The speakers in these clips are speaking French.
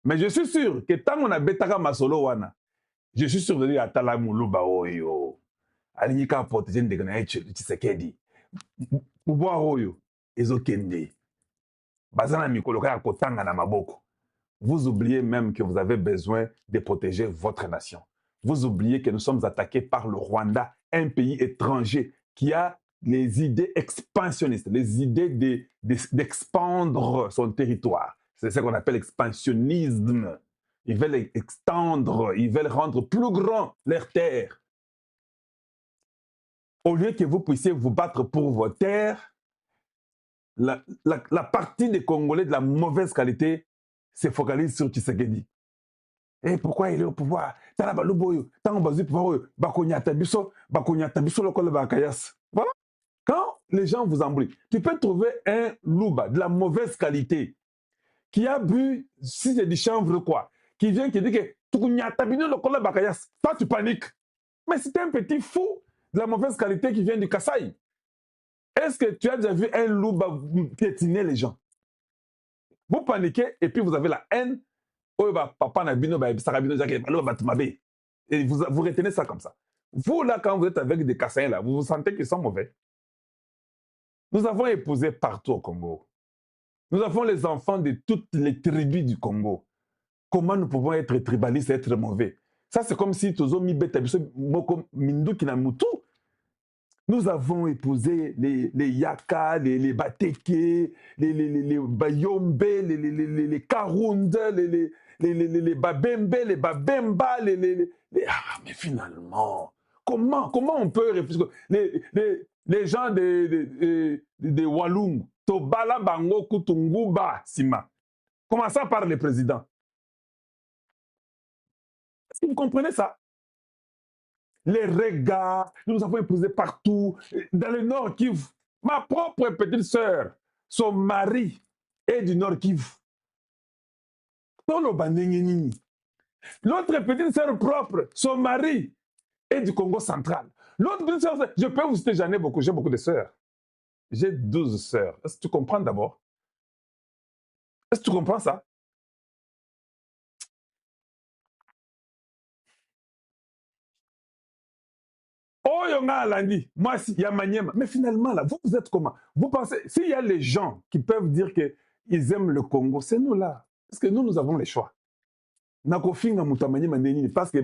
Mais je suis sûr que tant on a betaka masolo wana, je suis sûr de dire atala muluba oyo. Alingika protéger ndekana Tshisekedi. Pouvoir oyo ezokende. Bazana mikolo kaya kotanga na maboko. Vous oubliez même que vous avez besoin de protéger votre nation. Vous oubliez que nous sommes attaqués par le Rwanda, un pays étranger qui a les idées expansionnistes, les idées d'expandre son territoire. C'est ce qu'on appelle expansionnisme. Ils veulent extendre, ils veulent rendre plus grand leurs terres. Au lieu que vous puissiez vous battre pour vos terres, la partie des Congolais de la mauvaise qualité se focalise sur Tshisekedi. Et pourquoi il est au pouvoir? Voilà. Quand les gens vous embrouillent, tu peux trouver un louba de la mauvaise qualité qui a bu, si c'est du chanvre quoi, qui vient qui dit que toi tu paniques. Mais c'est un petit fou de la mauvaise qualité qui vient du Kasaï. Est-ce que tu as déjà vu un louba piétiner les gens? Vous paniquez et puis vous avez la haine. Et vous retenez ça comme ça. Vous, là, quand vous êtes avec des Kassaïens, là, vous sentez qu'ils sont mauvais. Nous avons épousé partout au Congo. Nous avons les enfants de toutes les tribus du Congo. Comment nous pouvons être tribalistes et être mauvais? Ça, c'est comme si nous avons épousé les Yaka, les Bateke, les Bayombe, les Karunde, les Babembe, les Babemba, mais finalement, comment on peut réfléchir? Les gens de Walloum, Tobala Bango Kutunguba Sima, commençant par le président. Est-ce que vous comprenez ça? Les regards, nous avons épousé partout. Dans le Nord Kivu, ma propre petite sœur, son mari est du Nord Kivu. L'autre petite sœur propre, son mari est du Congo central. L'autre petite sœur, je peux vous citer, j'en ai beaucoup, j'ai beaucoup de sœurs. J'ai 12 sœurs. Est-ce que tu comprends d'abord? Est-ce que tu comprends ça? Oh, Yonga Alandi, moi, il y a Maniema. Mais finalement, là, vous êtes comment? Vous pensez, s'il y a les gens qui peuvent dire qu'ils aiment le Congo, c'est nous là. Parce que nous avons les choix. Parce que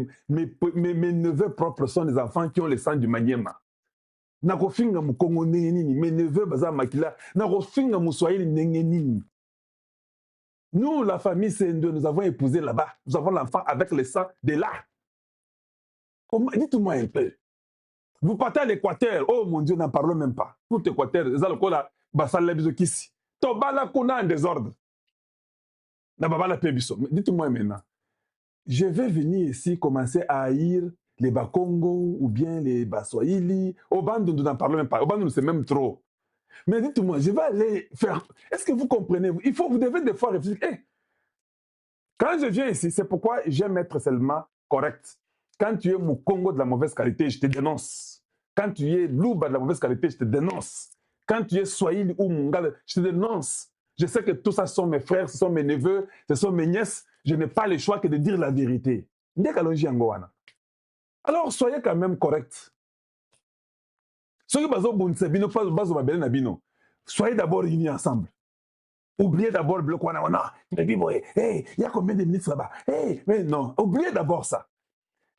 mes neveux propres sont des enfants qui ont le sang du Maniema. Mes neveux, nous, la famille CN2, nous avons épousé là-bas. Nous avons l'enfant avec le sang de là. Dites-moi un peu. Vous partez à l'Équateur. Oh mon Dieu, n'en parlons même pas. Tout l'Équateur, Tobala Kuna en désordre. Dites-moi maintenant. Je vais venir ici commencer à haïr les Bakongo ou bien les Baswahili. Au Bandou, nous n'en parlons même pas. Au Bandou, c'est même trop. Mais dites-moi, je vais aller faire... Est-ce que vous comprenez? Vous devez des fois réfléchir. Hey, quand je viens ici, c'est pourquoi j'aime être seulement correct. Quand tu es mon Congo de la mauvaise qualité, je te dénonce. Quand tu es Louba de la mauvaise qualité, je te dénonce. Quand tu es Swahili ou Mungala, je te dénonce. Je sais que tout ça sont mes frères, ce sont mes neveux, ce sont mes nièces. Je n'ai pas le choix que de dire la vérité. Alors, soyez quand même correct. Soyez d'abord unis ensemble. Oubliez d'abord le bloc. Hey, il y a combien de ministres là-bas? Hey, mais non, oubliez d'abord ça.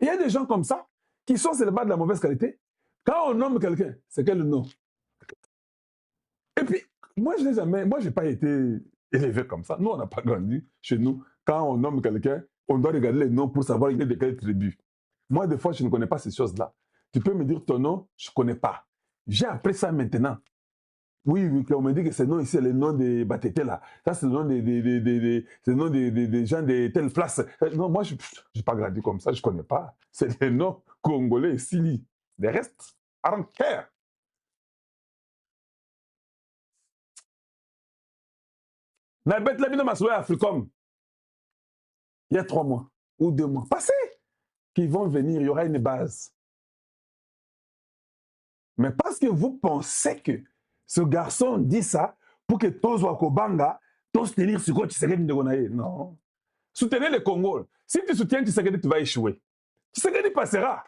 Il y a des gens comme ça qui sont seulement de la mauvaise qualité. Quand on nomme quelqu'un, c'est quel nom? Et puis, moi, je n'ai pas été élevé comme ça. Nous, on n'a pas grandi chez nous. Quand on nomme quelqu'un, on doit regarder les noms pour savoir il est de quelle tribu. Moi, des fois, je ne connais pas ces choses-là. Tu peux me dire ton nom, je ne connais pas. J'ai appris ça maintenant. Oui, on me dit que ce nom ici, c'est le nom de Batete là. Ça, c'est le nom des gens de telle place. Non, moi, je n'ai pas grandi comme ça, je ne connais pas. C'est le nom congolais ici. Le reste, I don't care. La bête, la vie de ma soeur Africom, il y a 3 mois ou 2 mois passés, qui vont venir, il y aura une base. Mais parce que vous pensez que ce garçon dit ça pour que tous Wakobanga, tous tenir sur quoi tu serais de Gonaï. Non. Soutenez le Congo. Si tu soutiens Tshisekedi, tu vas échouer. Tshisekedi passera.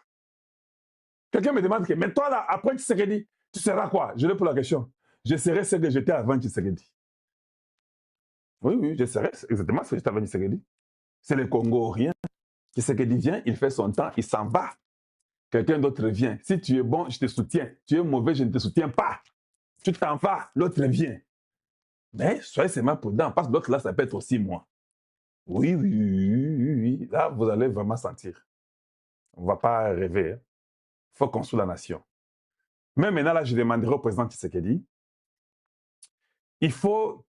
Quelqu'un me demande, mais toi là, après Tshisekedi, tu seras quoi? Je réponds la question. Je serai ce que j'étais avant Tshisekedi. Oui, oui, je serai exactement ce que j'étais avant Tshisekedi. C'est le Congo rien. Tshisekedi vient, il fait son temps, il s'en va. Quelqu'un d'autre vient. Si tu es bon, je te soutiens. Tu es mauvais, je ne te soutiens pas. Tu t'en vas, l'autre vient. Mais soyez seulement prudent, parce que l'autre là, ça peut être aussi moi. Oui, oui, oui, oui, oui. Là, vous allez vraiment sentir. On ne va pas rêver. Il faut construire la nation. Mais maintenant, là, je demanderai au président Tshisekedi, il faut,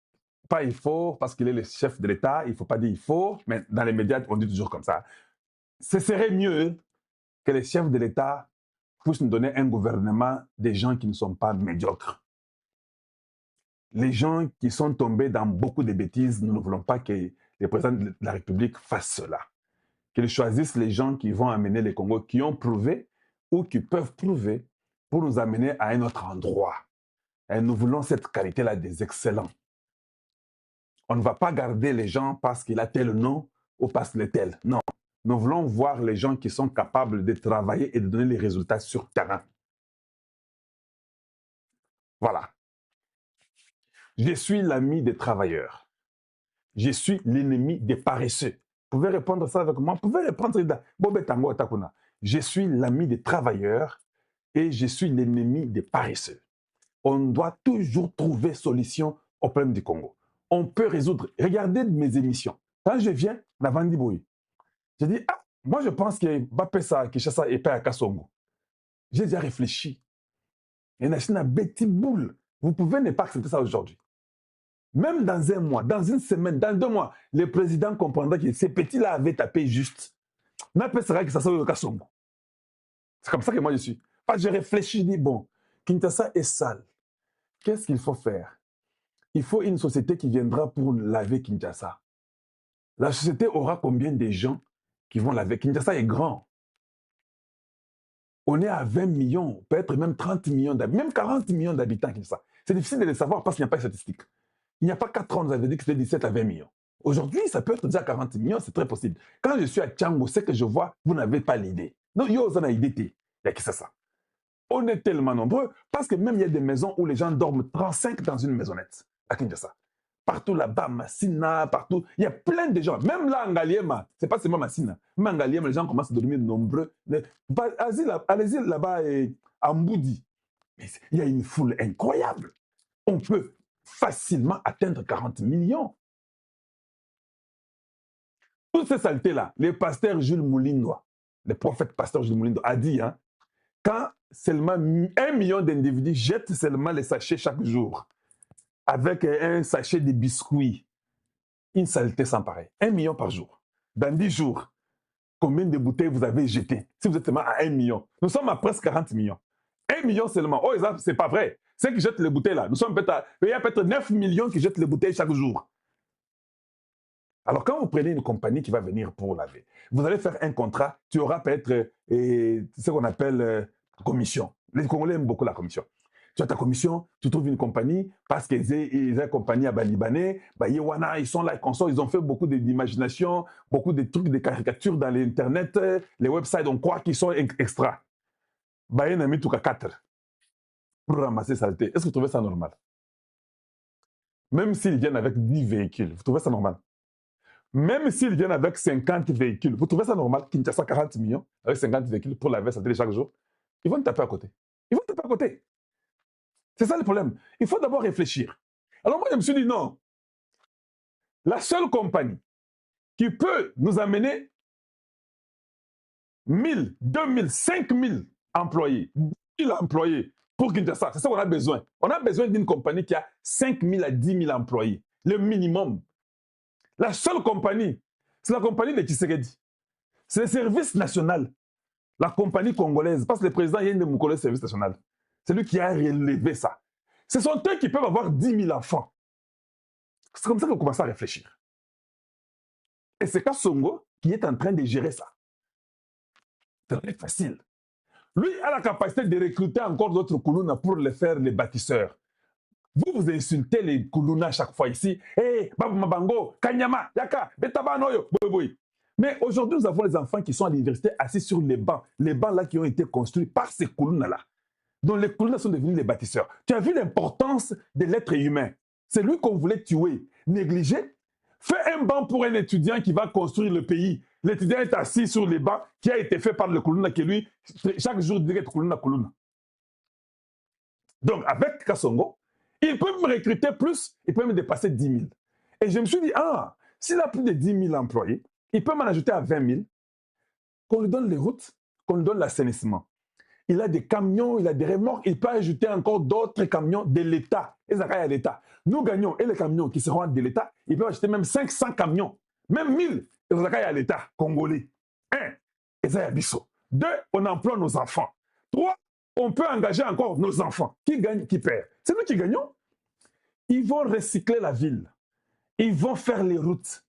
pas il faut, parce qu'il est le chef de l'État, il ne faut pas dire il faut, mais dans les médias, on dit toujours comme ça. Ce serait mieux que les chefs de l'État puissent nous donner un gouvernement des gens qui ne sont pas médiocres. Les gens qui sont tombés dans beaucoup de bêtises, nous ne voulons pas que les présidents de la République fassent cela. Qu'ils choisissent les gens qui vont amener le Congo, qui ont prouvé ou qui peuvent prouver pour nous amener à un autre endroit. Et nous voulons cette qualité-là des excellents. On ne va pas garder les gens parce qu'il a tel nom ou parce qu'il est tel. Non. Nous voulons voir les gens qui sont capables de travailler et de donner les résultats sur terrain. Voilà. Je suis l'ami des travailleurs. Je suis l'ennemi des paresseux. Vous pouvez répondre ça avec moi. Vous pouvez répondre ça. Je suis l'ami des travailleurs et je suis l'ennemi des paresseux. On doit toujours trouver solution au problème du Congo. On peut résoudre. Regardez mes émissions. Quand je viens, Navandi Boy, je dis, ah, moi je pense que Bapesa, Kishasa et Paya Kasongo. J'ai déjà réfléchi. Et Nachina Betty Boule. Vous pouvez ne pas accepter ça aujourd'hui. Même dans un mois, dans une semaine, dans 2 mois, le président comprendra que ces petits-là avaient tapé juste. N'appellera que ça soit le Kasongo. C'est comme ça que moi je suis. Parce que je réfléchis, je dis, bon, Kinshasa est sale. Qu'est-ce qu'il faut faire? Il faut une société qui viendra pour laver Kinshasa. La société aura combien de gens qui vont laver? Kinshasa est grand. On est à 20 millions, peut-être même 30 millions d'habitants, même 40 millions d'habitants Kinshasa. C'est difficile de le savoir parce qu'il n'y a pas de statistiques. Il n'y a pas 4 ans, vous avez dit que c'était 17 à 20 millions. Aujourd'hui, ça peut être déjà 40 millions, c'est très possible. Quand je suis à Tchango, c'est que je vois, vous n'avez pas l'idée. Non, il y a une idée. Il y a qui c'est ça? On est tellement nombreux parce que même il y a des maisons où les gens dorment 35 dans une maisonnette à Kinshasa. Partout là-bas, Massina, partout, il y a plein de gens. Même là, en Ngaliema, c'est pas seulement Massina. Même en Ngaliema, les gens commencent à dormir nombreux. Allez-y là-bas à Mboudi. Il y a une foule incroyable. On peut facilement atteindre 40 millions. Toutes ces saletés-là, le pasteur Jules Moulindo, le prophète pasteur Jules Moulindo a dit, hein, quand seulement 1 million d'individus jettent seulement les sachets chaque jour, avec un sachet de biscuits, une saleté sans pareil. 1 million par jour. Dans 10 jours, combien de bouteilles vous avez jetées? Si vous êtes seulement à 1 million. Nous sommes à presque 40 millions. 1 million seulement. Oh, c'est pas vrai. Ceux qui jettent les bouteilles là, il y a peut-être 9 millions qui jettent les bouteilles chaque jour. Alors, quand vous prenez une compagnie qui va venir pour laver, vous allez faire un contrat, tu auras peut-être ce qu'on appelle commission. Les Congolais aiment beaucoup la commission. Tu as ta commission, tu trouves une compagnie, parce qu'ils ont une compagnie à Balibanais, ils sont là, ils ont fait beaucoup d'imagination, beaucoup de trucs, de caricatures dans l'Internet, les websites, on croit qu'ils sont extra. Ils ont mis tout à 4 pour ramasser saleté. Est-ce que vous trouvez ça normal? Même s'ils viennent avec 10 véhicules, vous trouvez ça normal? Même s'ils viennent avec 50 véhicules, vous trouvez ça normal? Kinshasa 40 millions, avec 50 véhicules pour laver sa télé chaque jour, ils vont taper à côté. Ils vont taper à côté. C'est ça le problème. Il faut d'abord réfléchir. Alors moi, je me suis dit non. La seule compagnie qui peut nous amener 1000, 2000, 5000 employés, 10 000 employés pour Kinshasa, c'est ça qu'on a besoin. On a besoin d'une compagnie qui a 5000 à 10 000 employés, le minimum. La seule compagnie, c'est la compagnie de Tshisekedi. C'est le service national, la compagnie congolaise, parce que le président Yende Moukole, service national. C'est lui qui a relevé ça. Ce sont eux qui peuvent avoir 10 000 enfants. C'est comme ça qu'on commence à réfléchir. Et c'est Kasongo qui est en train de gérer ça. C'est très facile. Lui a la capacité de recruter encore d'autres Koulouna pour les faire les bâtisseurs. Vous insultez les Kuluna chaque fois ici. Hey, Babu Mabango, Kanyama, Yaka, Betabanoyo, boy. Mais aujourd'hui, nous avons les enfants qui sont à l'université assis sur les bancs là qui ont été construits par ces Kuluna-là. Donc les Kuluna sont devenus les bâtisseurs. Tu as vu l'importance de l'être humain. C'est lui qu'on voulait tuer, négliger. Fais un banc pour un étudiant qui va construire le pays. L'étudiant est assis sur les bancs qui a été fait par le Kuluna qui lui, chaque jour, dirait Kuluna. Donc avec Kassongo, il peut me recruter plus, il peut me dépasser 10 000. Et je me suis dit, ah, s'il a plus de 10 000 employés, il peut m'en ajouter à 20 000, qu'on lui donne les routes, qu'on lui donne l'assainissement. Il a des camions, il a des remorques, il peut ajouter encore d'autres camions de l'État. Et ça à l'État. Nous gagnons, et les camions qui seront de l'État, ils peuvent acheter même 500 camions, même 1000, et ça à l'État congolais. 1, et ça à Bissot. 2, on emploie nos enfants. 3, on peut engager encore nos enfants. Qui gagne, qui perd? C'est nous qui gagnons. Ils vont recycler la ville. Ils vont faire les routes.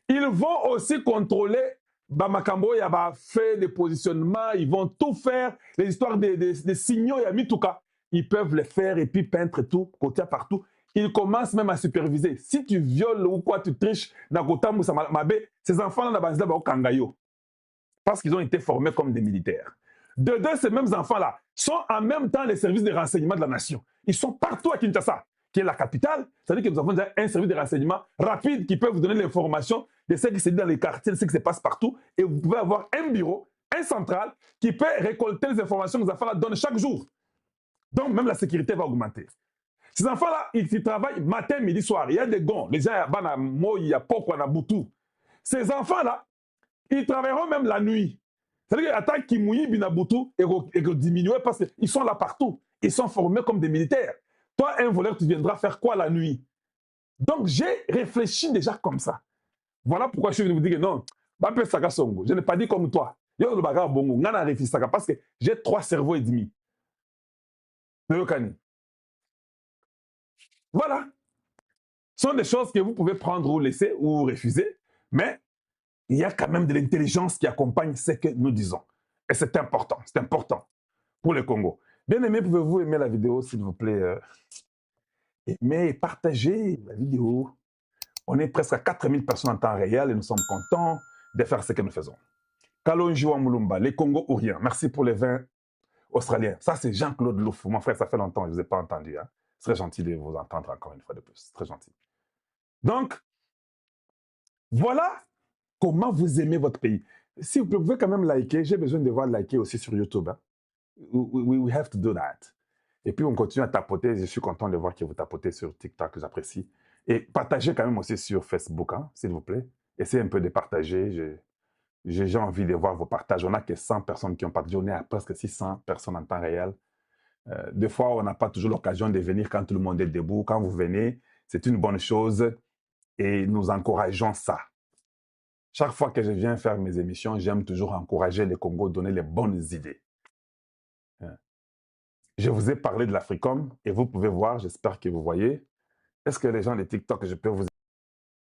Ils vont aussi contrôler Bamakambo, il y a fait des positionnements, ils vont tout faire, les histoires des signaux, il y a mis tout cas. Ils peuvent les faire et puis peindre tout, côté partout. Ils commencent même à superviser. Si tu violes ou quoi, tu triches, ces enfants-là, parce qu'ils ont été formés comme des militaires. De deux, ces mêmes enfants-là sont en même temps les services de renseignement de la nation. Ils sont partout à Kinshasa, qui est la capitale. C'est-à-dire que nous avons déjà un service de renseignement rapide qui peut vous donner l'information de ce qui se dit dans les quartiers, de ce qui se passe partout. Et vous pouvez avoir un bureau, un central, qui peut récolter les informations que les enfants-là donnent chaque jour. Donc, même la sécurité va augmenter. Ces enfants-là, ils travaillent matin, midi, soir. Il y a des gonds. Les gens, il y a Poko, il y a Boutou. Ces enfants-là, ils travailleront même la nuit. C'est-à-dire qu'attaque Kimouyi, Binabutu, et diminuer parce qu'ils sont là partout. Ils sont formés comme des militaires. Toi, un voleur, tu viendras faire quoi la nuit? Donc, j'ai réfléchi déjà comme ça. Voilà pourquoi je suis venu vous dire que non, je n'ai pas dit comme toi. Parce que j'ai 3 cerveaux et demi. Voilà. Ce sont des choses que vous pouvez prendre ou laisser ou refuser, mais il y a quand même de l'intelligence qui accompagne ce que nous disons. Et c'est important pour le Congo. Bien aimé, pouvez-vous aimer la vidéo, s'il vous plaît? Aimer et partager la vidéo. On est presque à 4000 personnes en temps réel et nous sommes contents de faire ce que nous faisons. Kalonjiwa Mulumba, les Congo ou rien. Merci pour les vins australiens. Ça, c'est Jean-Claude Louf. Mon frère, ça fait longtemps, je ne vous ai pas entendu. Hein. C'est très gentil de vous entendre encore une fois de plus. Très gentil. Donc, voilà comment vous aimez votre pays. Si vous pouvez quand même liker, j'ai besoin de voir liker aussi sur YouTube. Hein. We have to do that. Et puis, on continue à tapoter. Je suis content de voir que vous tapotez sur TikTok, j'apprécie. Et partagez quand même aussi sur Facebook, hein, s'il vous plaît. Essayez un peu de partager. J'ai envie de voir vos partages. On n'a que 100 personnes qui ont partagé. On est à presque 600 personnes en temps réel. Des fois, on n'a pas toujours l'occasion de venir quand tout le monde est debout. Quand vous venez, c'est une bonne chose et nous encourageons ça. Chaque fois que je viens faire mes émissions, j'aime toujours encourager les Congos, donner les bonnes idées. Je vous ai parlé de l'Africom et vous pouvez voir, j'espère que vous voyez. Est-ce que les gens de TikTok, je peux vous